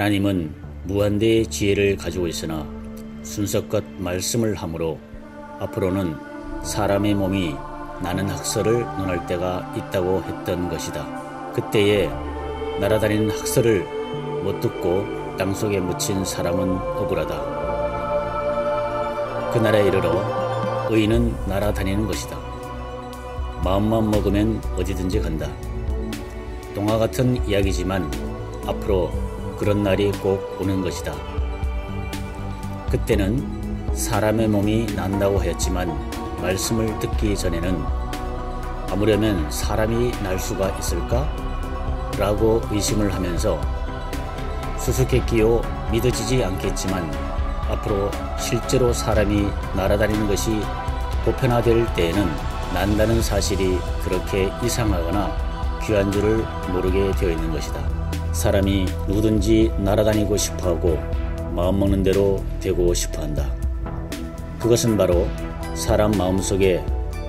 하나님은 무한대의 지혜를 가지고 있으나 순서껏 말씀을 하므로 앞으로는 사람의 몸이 나는 학설을 논할 때가 있다고 했던 것이다. 그때에 날아다니는 학설을 못 듣고 땅속에 묻힌 사람은 억울하다. 그날에 이르러 의인은 날아다니는 것이다. 마음만 먹으면 어디든지 간다. 동화 같은 이야기지만 앞으로 그런 날이 꼭 오는 것이다. 그때는 사람의 몸이 난다고 하였지만 말씀을 듣기 전에는 아무려면 사람이 날 수가 있을까? 라고 의심을 하면서 수수께끼요 믿어지지 않겠지만 앞으로 실제로 사람이 날아다니는 것이 보편화될 때에는 난다는 사실이 그렇게 이상하거나 귀한 줄을 모르게 되어 있는 것이다. 사람이 누구든지 날아다니고 싶어하고 마음먹는 대로 되고 싶어한다. 그것은 바로 사람 마음속에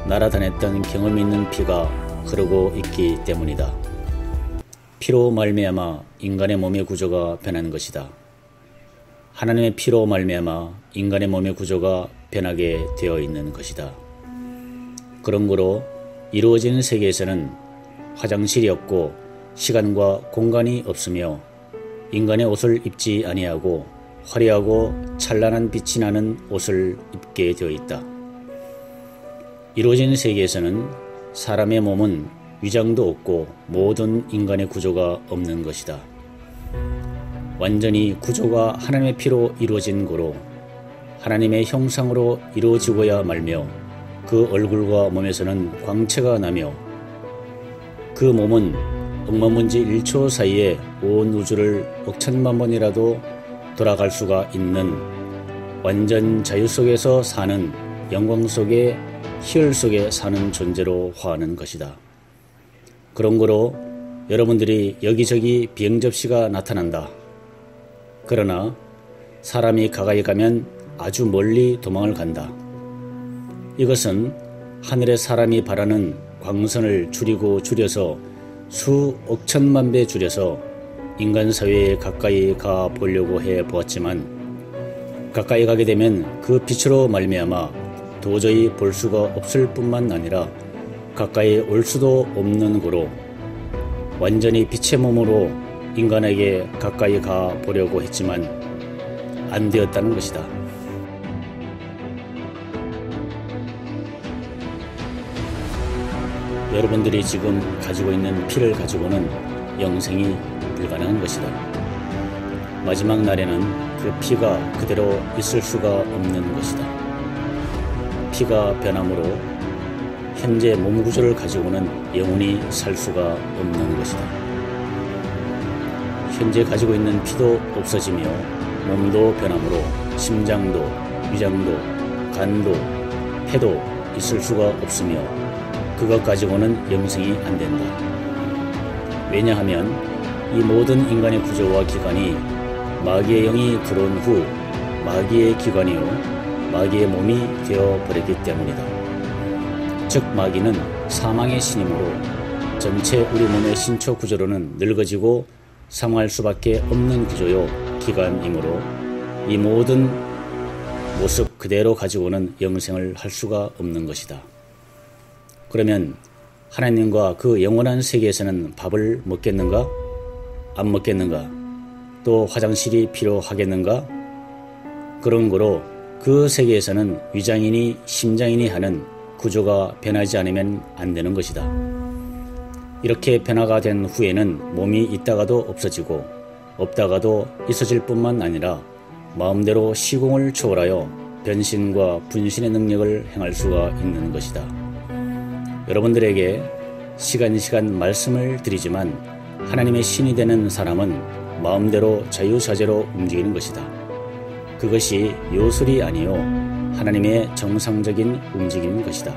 날아다녔던 경험이 있는 피가 흐르고 있기 때문이다. 피로 말미암아 인간의 몸의 구조가 변하는 것이다. 하나님의 피로 말미암아 인간의 몸의 구조가 변하게 되어 있는 것이다. 그런 거로 이루어지는 세계에서는 화장실이 없고 시간과 공간이 없으며 인간의 옷을 입지 아니하고 화려하고 찬란한 빛이 나는 옷을 입게 되어 있다. 이루어지는 세계에서는 사람의 몸은 위장도 없고 모든 인간의 구조가 없는 것이다. 완전히 구조가 하나님의 피로 이루어진 거로 하나님의 형상으로 이루어지고야 말며 그 얼굴과 몸에서는 광채가 나며 그 몸은 억만문지 1초 사이에 온 우주를 억천만 번이라도 돌아갈 수가 있는 완전 자유 속에서 사는 영광 속에 희열 속에 사는 존재로 화하는 것이다. 그런 거로 여러분들이 여기저기 비행 접시가 나타난다. 그러나 사람이 가까이 가면 아주 멀리 도망을 간다. 이것은 하늘에 사람이 바라는 광선을 줄여서 수억 천만 배 줄여서 인간 사회에 가까이 가 보려고 해 보았지만 가까이 가게 되면 그 빛으로 말미암아 도저히 볼 수가 없을 뿐만 아니라 가까이 올 수도 없는 거로 완전히 빛의 몸으로 인간에게 가까이 가 보려고 했지만 안 되었다는 것이다. 여러분들이 지금 가지고 있는 피를 가지고는 영생이 불가능한 것이다. 마지막 날에는 그 피가 그대로 있을 수가 없는 것이다. 피가 변함으로 현재 몸 구조를 가지고는 영원히 살 수가 없는 것이다. 현재 가지고 있는 피도 없어지며 몸도 변함으로 심장도, 위장도, 간도, 폐도 있을 수가 없으며 그것 가지고는 영생이 안 된다. 왜냐하면 이 모든 인간의 구조와 기관이 마귀의 영이 들어온 후 마귀의 기관이요 마귀의 몸이 되어버렸기 때문이다. 즉 마귀는 사망의 신이므로 전체 우리 몸의 신초 구조로는 늙어지고 사망할 수밖에 없는 구조요 기관이므로 이 모든 모습 그대로 가지고는 영생을 할 수가 없는 것이다. 그러면 하나님과 그 영원한 세계에서는 밥을 먹겠는가? 안 먹겠는가? 또 화장실이 필요하겠는가? 그런 거로 그 세계에서는 위장이니 심장이니 하는 구조가 변하지 않으면 안 되는 것이다. 이렇게 변화가 된 후에는 몸이 있다가도 없어지고 없다가도 있어질 뿐만 아니라 마음대로 시공을 초월하여 변신과 분신의 능력을 행할 수가 있는 것이다. 여러분들에게 시간 말씀을 드리지만 하나님의 신이 되는 사람은 마음대로 자유자재로 움직이는 것이다. 그것이 요술이 아니요 하나님의 정상적인 움직임인 것이다.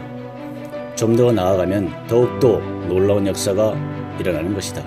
좀 더 나아가면 더욱더 놀라운 역사가 일어나는 것이다.